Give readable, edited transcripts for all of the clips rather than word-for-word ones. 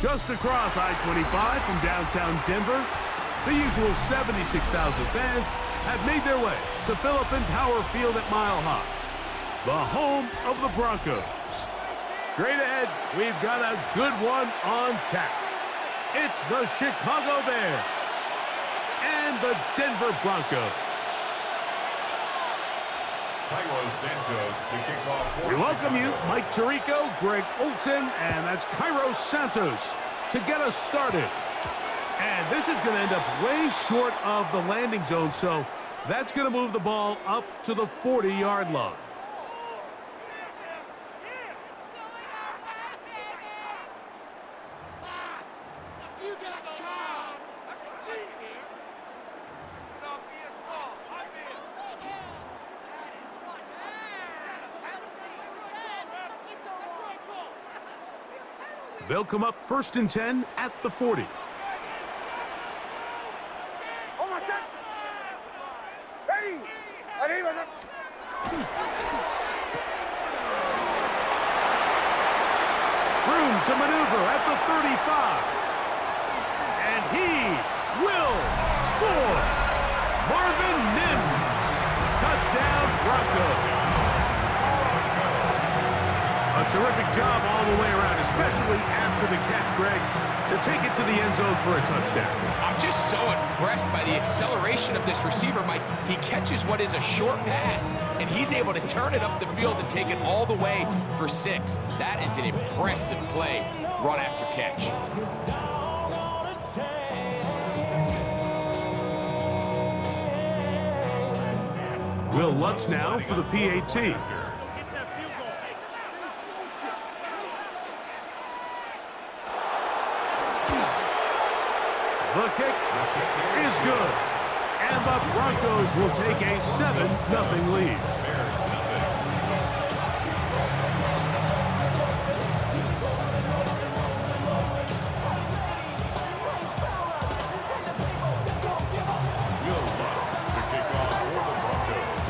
Just across I-25 from downtown Denver, the usual 76,000 fans have made their way to Philip Power Field at Mile High, the home of the Broncos. Straight ahead, we've got a good one on tap. It's the Chicago Bears and the Denver Broncos. Cairo Santos to kick off. We welcome you, Mike Tirico, Greg Olson, and that's Cairo Santos to get us started. And this is going to end up way short of the landing zone, so that's going to move the ball up to the 40-yard line. They'll come up 1st and 10 at the 40. Room to maneuver at the 35. And he will score. Marvin Mims. Touchdown, Broncos. A terrific job all the way around, especially after the catch, Greg, to take it to the end zone for a touchdown. I'm just so impressed by the acceleration of this receiver, Mike. He catches what is a short pass, and he's able to turn it up the field and take it all the way for 6. That is an impressive play, run after catch. Will Lutz now for the PAT. The kick is good, and the Broncos will take a 7-0 lead. Will Lutz to kick off for the Broncos.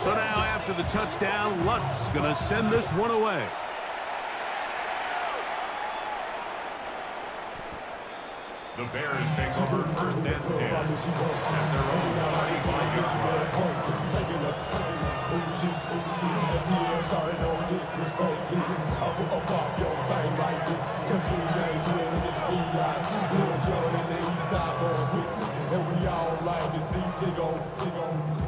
So now after the touchdown, Lutz going to send this one away. The Bears take over 1st and 10 at their own 25-yard line. And we all like to see Tigo.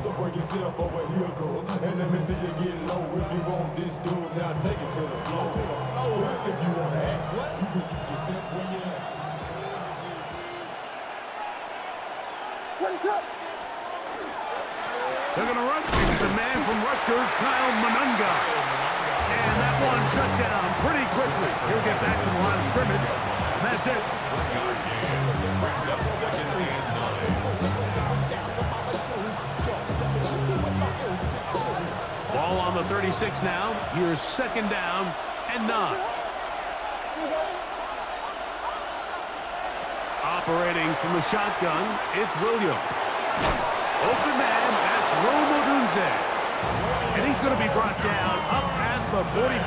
So break yourself over here, girl. And let me see you get low if you want this dude. Now take it to the floor. If you want to act, you can keep yourself where you at. They're going to run. It's the man from Rutgers, Kyle Monunga. And that one shut down pretty quickly. He'll get back to the line of scrimmage. And that's it. Brings up 2nd and 9. Ball on the 36 now. Here's 2nd down and 9. Operating from the shotgun, it's Williams. Open man, that's Rome Odunze. And he's going to be brought down up past the 45.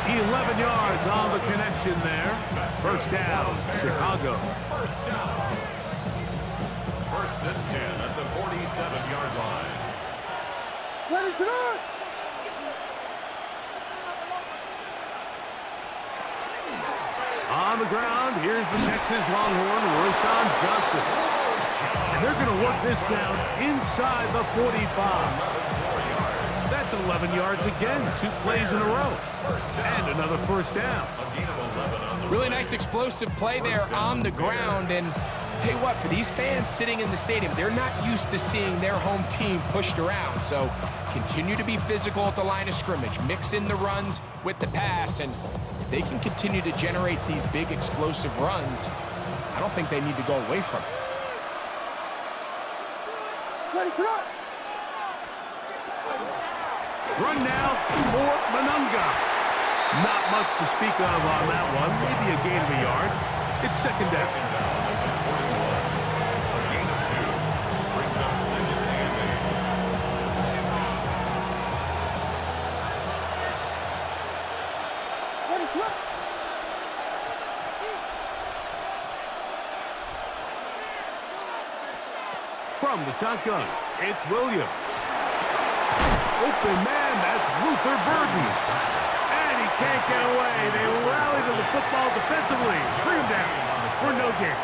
11 yards on the connection there. 1st down, Chicago. 1st down. 1st and 10 at the 47-yard line. On the ground, here's the Texas Longhorn, Roschon Johnson. And they're going to work this down inside the 45. That's 11 yards again, 2 plays in a row. And another 1st down. Really nice explosive play there on the ground. And tell you what, for these fans sitting in the stadium, they're not used to seeing their home team pushed around. So continue to be physical at the line of scrimmage. Mix in the runs with the pass. And if they can continue to generate these big explosive runs, I don't think they need to go away from it. Run now for Monunga. Not much to speak of on that one. Maybe a gain of a yard. It's 2nd down. A gain of 2 brings up 2nd and 8. From the shotgun, it's Williams. Open man, that's Luther Burden. And he can't get away. They rally to the football defensively. Bring him down for no gain.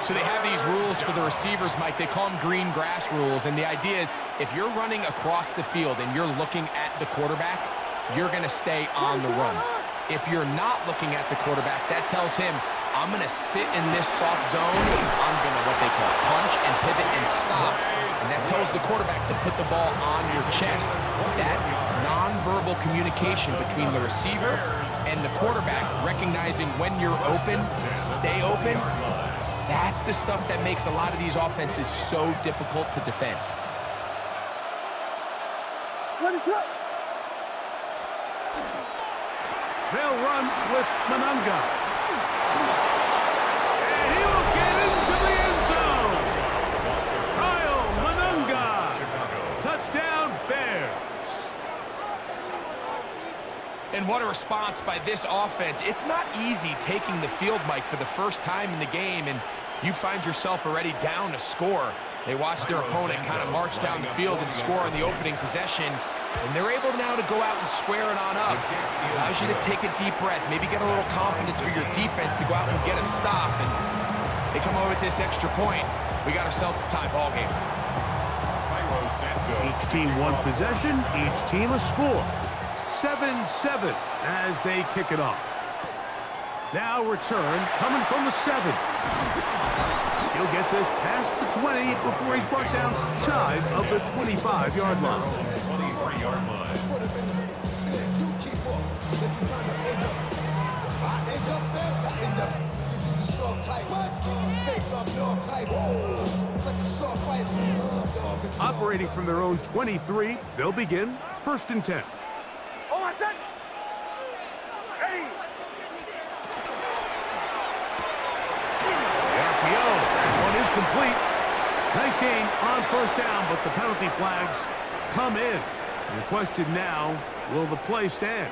So they have these rules for the receivers, Mike. They call them green grass rules. And the idea is if you're running across the field and you're looking at the quarterback, you're going to stay on the run. If you're not looking at the quarterback, that tells him, I'm going to sit in this soft zone. I'm going to what they call punch and pivot and stop. And that tells the quarterback to put the ball on your chest. That nonverbal communication between the receiver and the quarterback, recognizing when you're open, stay open, that's the stuff that makes a lot of these offenses so difficult to defend. What is up? They'll run with Manunga. And he will get into the end zone. Kyle Manunga. Touchdown, Bears. And what a response by this offense. It's not easy taking the field, Mike, for the first time in the game, and you find yourself already down a score. They watch their opponent kind of march down the field and score on the opening possession. And they're able now to go out and square it on up. Allows you to take a deep breath, maybe get a little confidence for your defense to go out and get a stop. And they come over with this extra point. We got ourselves a tie ball game. Each team one possession, each team a score. 7-7 as they kick it off. Now return coming from the 7. He'll get this past the 20 before he's brought down shy of the 25-yard line. 23-yard line. Operating from their own 23, they'll begin 1st and 10. Complete. Nice gain on 1st down, but the penalty flags come in. And the question now, will the play stand?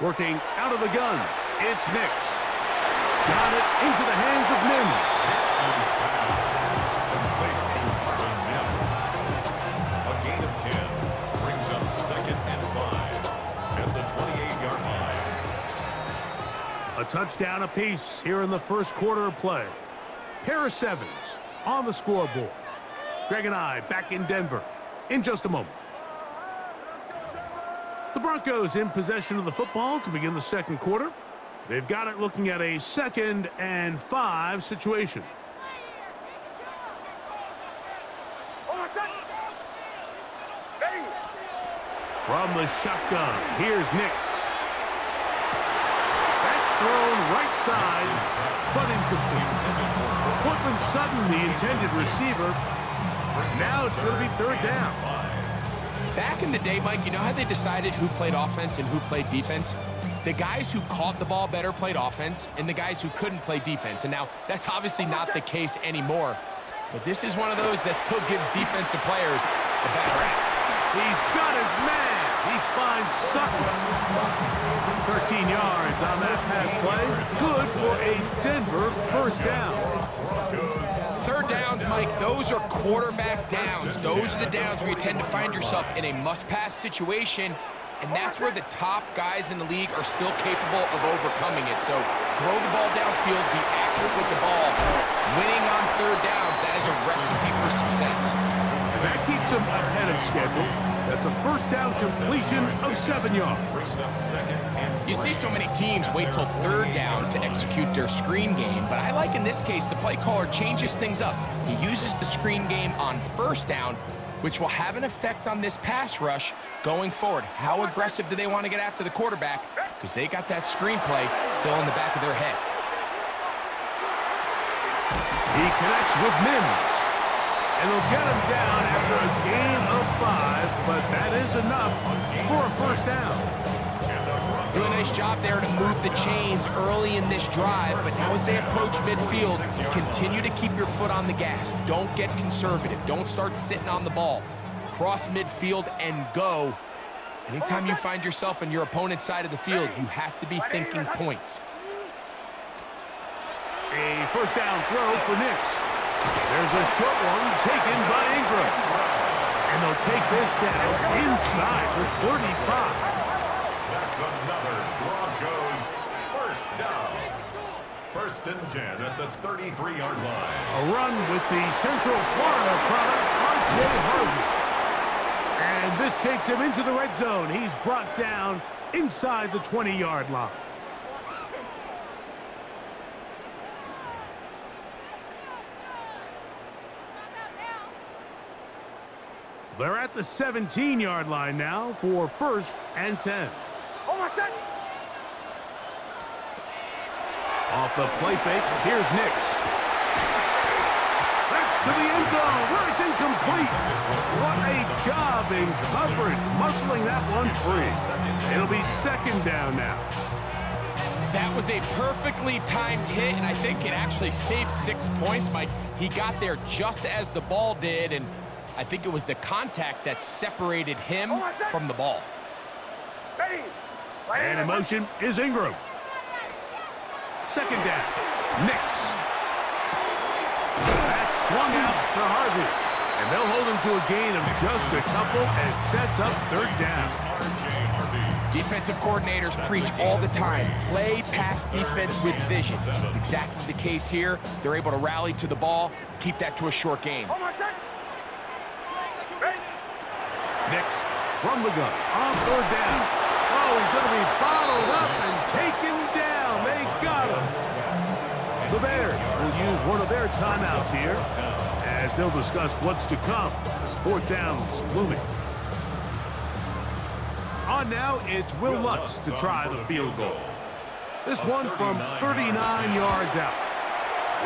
Working out of the gun, it's Nix. Got it into the hands of Mims. A touchdown apiece here in the 1st quarter of play. Pair of 7s on the scoreboard. Greg and I back in Denver in just a moment. The Broncos in possession of the football to begin the 2nd quarter. They've got it looking at a 2nd and 5 situation. From the shotgun, here's Nix. Thrown right side, but incomplete. Portland Sutton, the intended receiver. Now it's going to be 3rd down. Back in the day, Mike, you know how they decided who played offense and who played defense? The guys who caught the ball better played offense, and the guys who couldn't play defense. And now that's obviously not the case anymore. But this is one of those that still gives defensive players a bad rap. He's got his man. He finds Sutton. 13 yards on that pass play. Good for a Denver 1st down. 3rd downs, Mike, those are quarterback downs. Those are the downs where you tend to find yourself in a must-pass situation, and that's where the top guys in the league are still capable of overcoming it. So throw the ball downfield, be accurate with the ball. Winning on 3rd downs, that is a recipe for success. And that keeps him ahead of schedule. That's a 1st down completion of 7 yards. You see so many teams wait till 3rd down to execute their screen game, but I like in this case the play caller changes things up. He uses the screen game on 1st down, which will have an effect on this pass rush going forward. How aggressive do they want to get after the quarterback? Because they got that screen play still in the back of their head. He connects with Mims. And they'll get him down after a gain of 5, but that is enough for a 1st down. Do a nice job there to move the chains early in this drive, but now as they approach midfield, continue to keep your foot on the gas. Don't get conservative. Don't start sitting on the ball. cross midfield and go. Anytime you find yourself on your opponent's side of the field, you have to be thinking points. A first down throw for Knicks. There's a short one taken by Ingram. And they'll take this down inside the 35. That's another Broncos first down. 1st and 10 at the 33-yard line. A run with the Central Florida product, R.J. Harvey. And this takes him into the red zone. He's brought down inside the 20-yard line. They're at the 17-yard line now for 1st and 10. Off the play fake, here's Nix. That's to the end zone where it's incomplete. What a job in coverage, muscling that one free. It'll be 2nd down now. That was a perfectly timed hit, and I think it actually saved 6 points, Mike. He got there just as the ball did, and I think it was the contact that separated him from the ball. And in motion is Ingram. 2nd down. Nix. That's swung out to Harvey. And they'll hold him to a gain of just a couple and sets up 3rd down. Defensive coordinators preach all the time, play pass defense with vision. That's exactly the case here. They're able to rally to the ball, keep that to a short gain. Nix from the gun on 3rd down. Oh, he's going to be bottled up and taken down. They got him. The Bears will use one of their timeouts here as they'll discuss what's to come as 4th down's looming. On now, it's Will Lutz to try the field goal. This one from 39 yards out.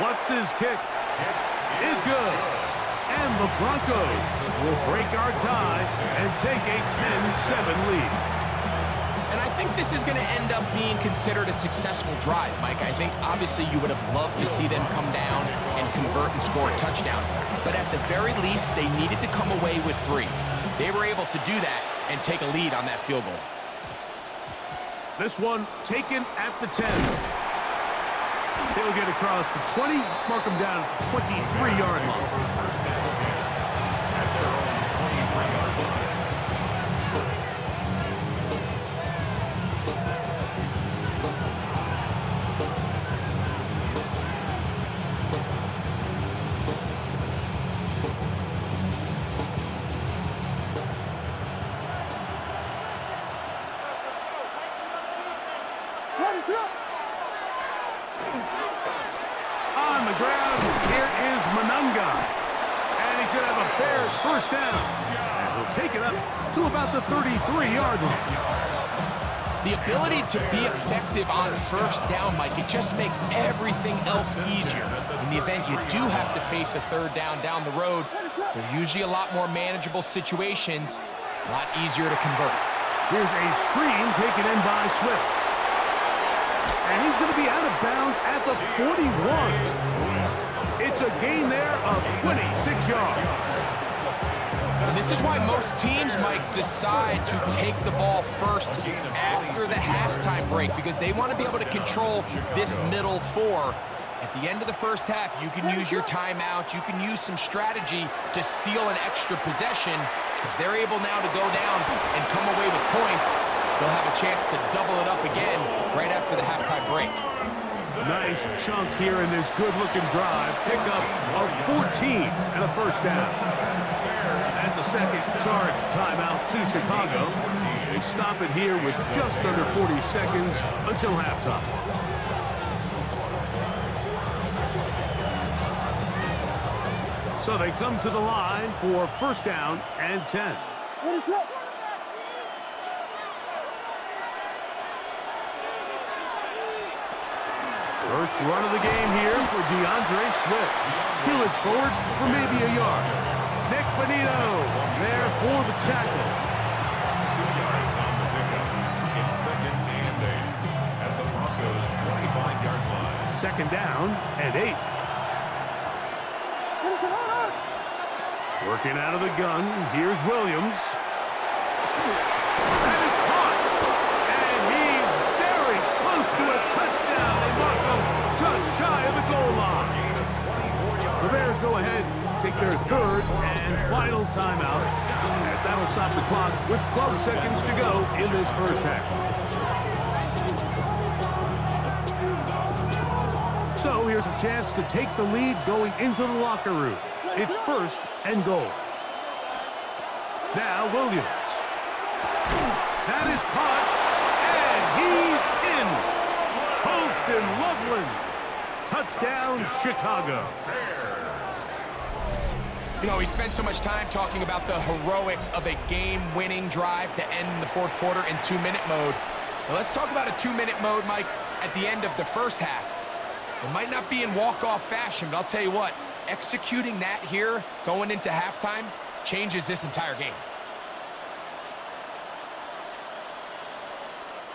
Lutz's kick is good. And the Broncos will break our tie and take a 10-7 lead. And I think this is going to end up being considered a successful drive, Mike. I think obviously you would have loved to see them come down and convert and score a touchdown. But at the very least, they needed to come away with 3. They were able to do that and take a lead on that field goal. This one taken at the 10. He'll get across the 20, mark him down at the 23-yard line. 1st and 10 at their own 23-yard line. On the ground, here is Monunga. And he's going to have a Bears 1st down. As he'll take it up to about the 33-yard line. The ability to be effective on 1st down, Mike, it just makes everything else easier. In the event you do have to face a 3rd down the road, they're usually a lot more manageable situations, a lot easier to convert. Here's a screen taken in by Swift. And he's going to be out of bounds at the 41. It's a gain there of 26 yards. And this is why most teams might decide to take the ball first after the halftime break, because they want to be able to control this middle 4. At the end of the 1st half, you can use your timeout. You can use some strategy to steal an extra possession. If they're able now to go down and come away with points, they'll have a chance to double it up again right after the halftime break. Nice chunk here in this good-looking drive. Pickup of 14 and a 1st down. That's a 2nd charge timeout to Chicago. They stop it here with just under 40 seconds until halftime. So they come to the line for 1st down and 10. First run of the game here for DeAndre Swift. He looks forward for maybe a yard. Nick Bonito there for the tackle. 2 yards on the pickup. It's 2nd and 8 at the Broncos' 25-yard line. 2nd down and 8. Working out of the gun, here's Williams. That is caught. And he's very close to a touchdown. They mark him just shy of the goal line. The Bears go ahead, take their third and final timeout, as that'll stop the clock with 12 seconds to go in this first half. So here's a chance to take the lead going into the locker room. It's first and goal. Now Williams. That is caught, and he's in. Holston Loveland. Touchdown, Chicago. You know, we spent so much time talking about the heroics of a game-winning drive to end the fourth quarter in 2-minute mode. Now let's talk about a 2-minute mode, Mike, at the end of the first half. It might not be in walk-off fashion, but I'll tell you what, executing that here going into halftime changes this entire game.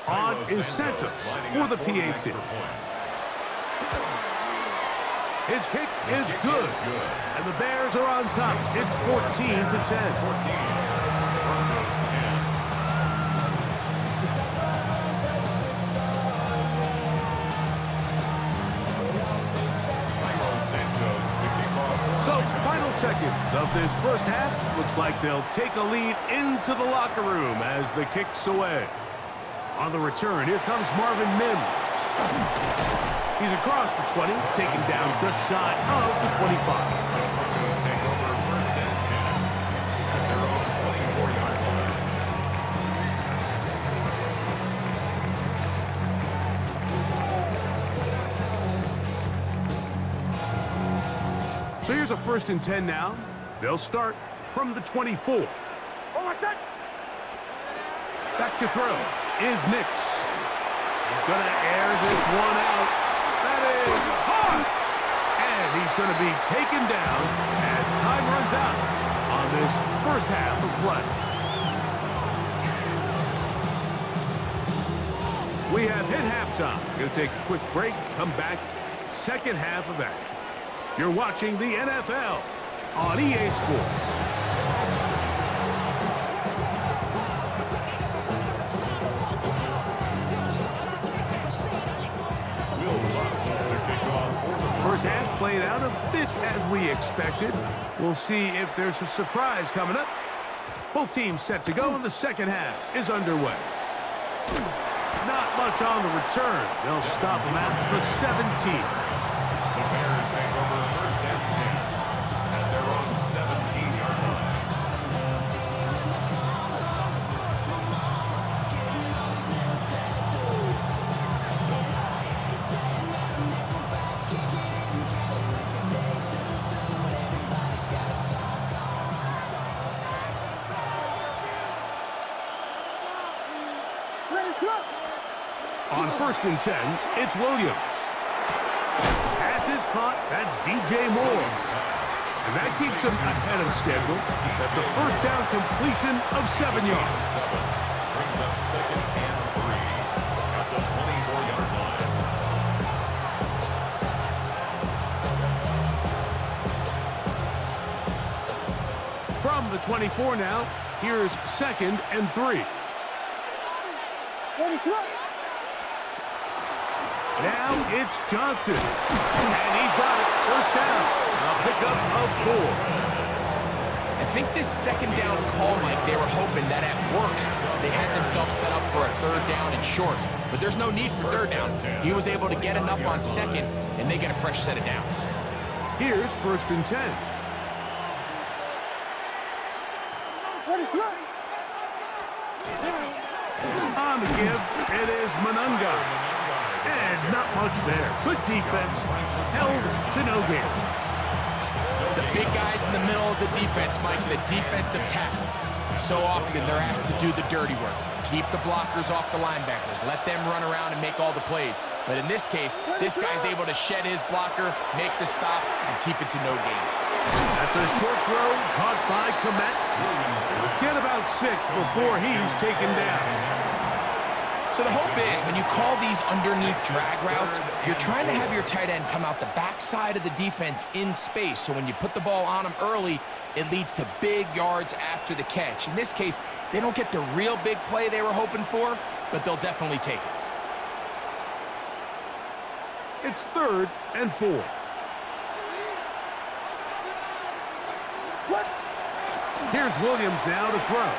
On is Santos for the PAT. His kick is good, and the Bears are on top. It's 14-10. So, final seconds of this first half. Looks like they'll take a lead into the locker room as the kick's away. On the return, here comes Marvin Mims. He's across the 20, taken down just shy of the 25. Take over first and 10 at their own 24-yard line. So here's a first and 10 now. They'll start from the 24. Back to throw is Nix. He's going to air this one out. That is hard. And he's going to be taken down as time runs out on this first half of play. We have hit halftime. Going to take a quick break, come back, second half of action. You're watching the NFL on EA Sports. First half played out a bit as we expected. We'll see if there's a surprise coming up. Both teams set to go, and the second half is underway. Not much on the return. They'll stop them at the 17. The Bears take over first and 10 at their own 17-yard line. On first and 10, it's Williams. Pass is caught. That's DJ Moore. And that keeps him ahead of schedule. That's a first down completion of 7 yards. Brings up second and 3 at the 24-yard line. From the 24 now, here's second and 3. Now it's Johnson. And he's got it. First down. A pickup of 4. I think this second down call, Mike, they were hoping that at worst they had themselves set up for a third down and short. But there's no need for third down. He was able to get enough on second, and they get a fresh set of downs. Here's first and 10. On the give, it is Manunga. And not much there. Good defense, held to no gain. The big guys in the middle of the defense, Mike, the defensive tackles. So often they're asked to do the dirty work. Keep the blockers off the linebackers. Let them run around and make all the plays. But in this case, this guy's able to shed his blocker, make the stop, and keep it to no gain. That's a short throw caught by Komet. He'll get about 6 before he's taken down. So the hope is when you call these underneath drag routes, you're trying to have your tight end come out the backside of the defense in space. So when you put the ball on him early, it leads to big yards after the catch. In this case, they don't get the real big play they were hoping for, but they'll definitely take it. It's 3rd and 4. What? Here's Williams now to throw.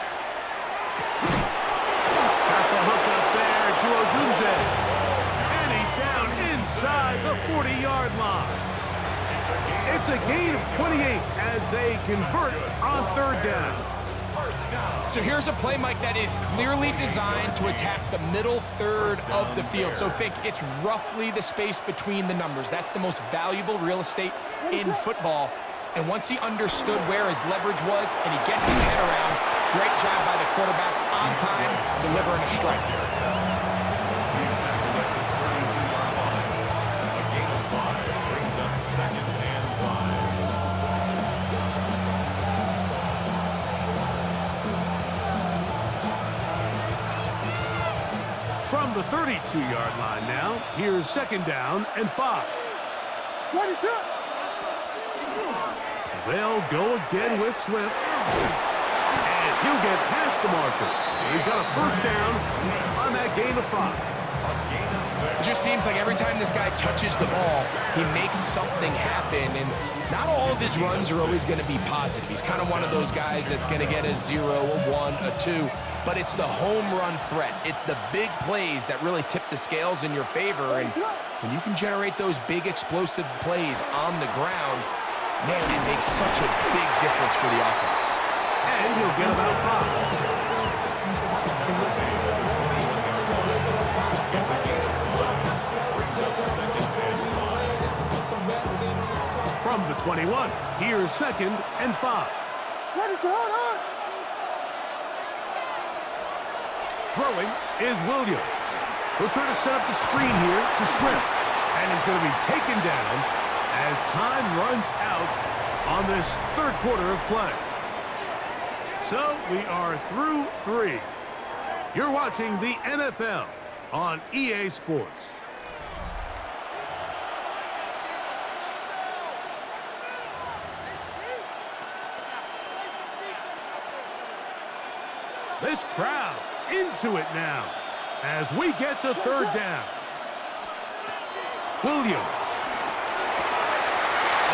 Got the hook up there to Odunze. And he's down inside the 40-yard line. It's a gain of 28 as they convert on 3rd down. So here's a play, Mike, that is clearly designed to attack the middle third of the field. So think it's roughly the space between the numbers. That's the most valuable real estate in football. And once he understood where his leverage was and he gets his head around, great job by the quarterback on time, delivering a strike. He's tackled at the 32-yard line. A gain of 5 brings up 2nd and 5. From the 32-yard line now, here's 2nd down and 5. What is up? They'll go again with Swift. And he'll get past the marker. So he's got a 1st down on that gain of 5. It just seems like every time this guy touches the ball, he makes something happen. And not all of his runs are always going to be positive. He's kind of one of those guys that's going to get a 0, a 1, a 2. But it's the home run threat. It's the big plays that really tip the scales in your favor. And when you can generate those big explosive plays on the ground, man, it makes such a big difference for the offense. And he'll get about 5. From the 21, here's 2nd and 5. What is going on? Throwing is Williams. He'll try to set up the screen here to Swift. And he's going to be taken down as time runs out on this 3rd quarter of play. So we are through 3. You're watching the NFL on EA Sports. This crowd into it now as we get to 3rd down. Williams.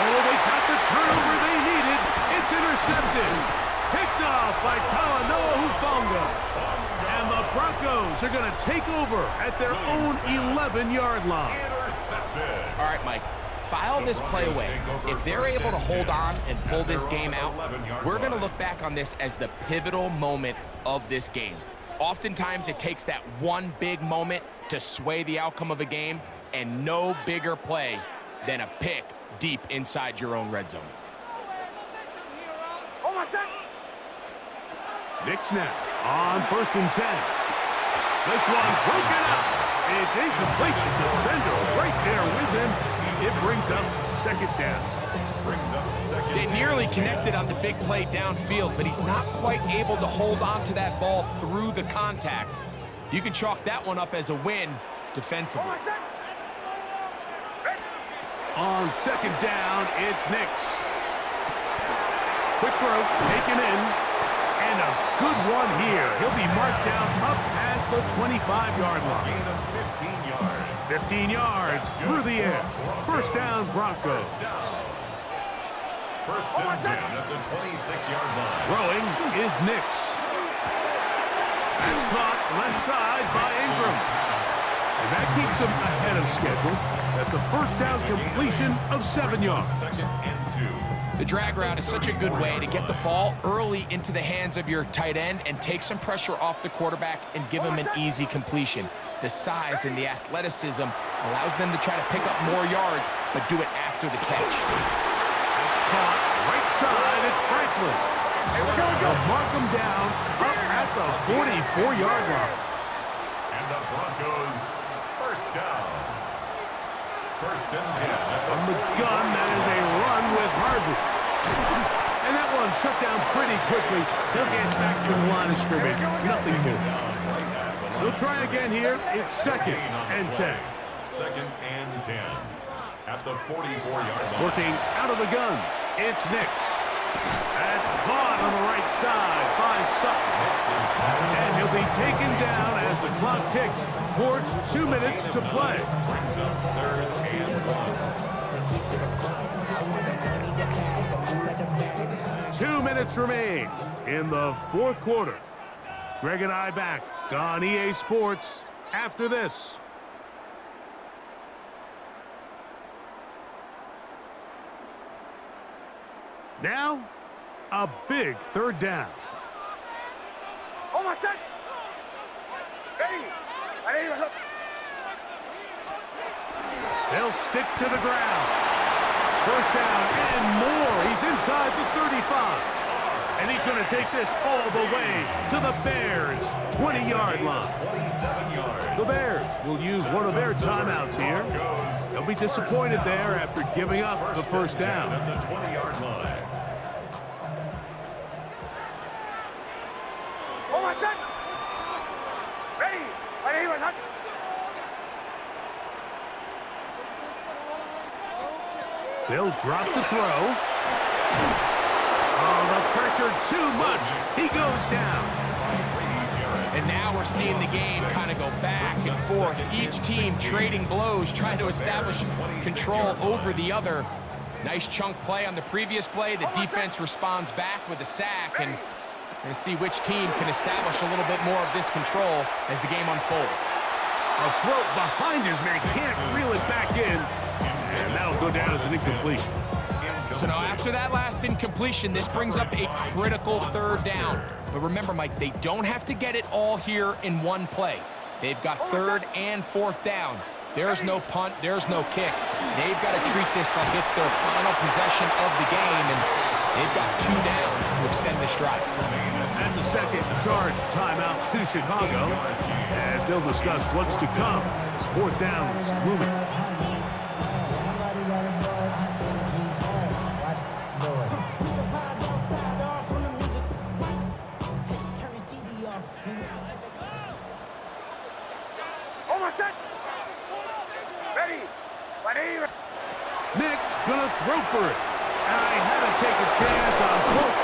Oh, they got the turnover they needed. It's intercepted. Picked off by Talanoa Hufanga. And the Broncos are going to take over at their own 11-yard line. Intercepted. All right, Mike, file this play away. If they're able to hold on and pull this game out, we're going to look back on this as the pivotal moment of this game. Oftentimes, it takes that one big moment to sway the outcome of a game, and no bigger play than a pick deep inside your own red zone. Knicks now on 1st and 10. This one broken up. It's incomplete. The defender right there with him. It brings up 2nd down. They nearly connected on the big play downfield, but he's not quite able to hold on to that ball through the contact. You can chalk that one up as a win defensively. On 2nd down, it's Knicks. Quick throw, taken in, and a good one here. He'll be marked down up past the 25-yard line. Gain of 15 yards. 15 yards through the air. 1st down, Broncos. 1st and 10 at the 26-yard line. Throwing is Knicks. That's caught left side by Ingram. And that keeps him ahead of schedule. That's a 1st down completion of 7 yards. 2nd and 2. The drag route is such a good way to get the ball early into the hands of your tight end and take some pressure off the quarterback and give him an easy completion. The size and the athleticism allows them to try to pick up more yards, but do it after the catch. That's caught right side. It's Franklin. They'll mark him down up at the 44-yard line. And the Broncos 1st down. 1st and 10. From the gun, that is a run with Harvey. And that one shut down pretty quickly. They'll get back to the line of scrimmage. Nothing more. They'll try again here. It's 2nd and 10. 2nd and 10. At the 44-yard line. Working out of the gun. It's Nix. That's caught on the right side by Sutton. And he'll be taken down as the clock ticks towards 2 minutes to play. Brings up 3rd and 1. 2 minutes remain in the 4th quarter. Greg and I back on EA Sports after this. Now, a big 3rd down. Oh, my son! Ready! They'll stick to the ground. 1st down and more. He's inside the 35. And he's going to take this all the way to the Bears' 20-yard line. 27 yards. The Bears will use one of their timeouts here. They'll be disappointed there after giving up the 1st down. At the 20-yard line. Oh, my son! Ready! My son! They'll drop to throw. Oh, the pressure too much. He goes down. And now we're seeing the game kind of go back and forth. Each team trading blows, trying to establish control over the other. Nice chunk play on the previous play. The defense responds back with a sack, and we're going to see which team can establish a little bit more of this control as the game unfolds. A throw behind his man, can't reel it back in, and that'll go down as an incompletion. So now after that last incompletion, this brings up a critical 3rd down. But remember, Mike, they don't have to get it all here in one play. They've got 3rd and 4th down. There's no punt, there's no kick. They've got to treat this like it's their final possession of the game, and they've got 2 downs to extend this drive. That's a second charge timeout to Chicago, as they'll discuss what's to come as 4th down is looming. Oh, my son! Ready! Nick's gonna throw for it. And I had to take a chance on 4th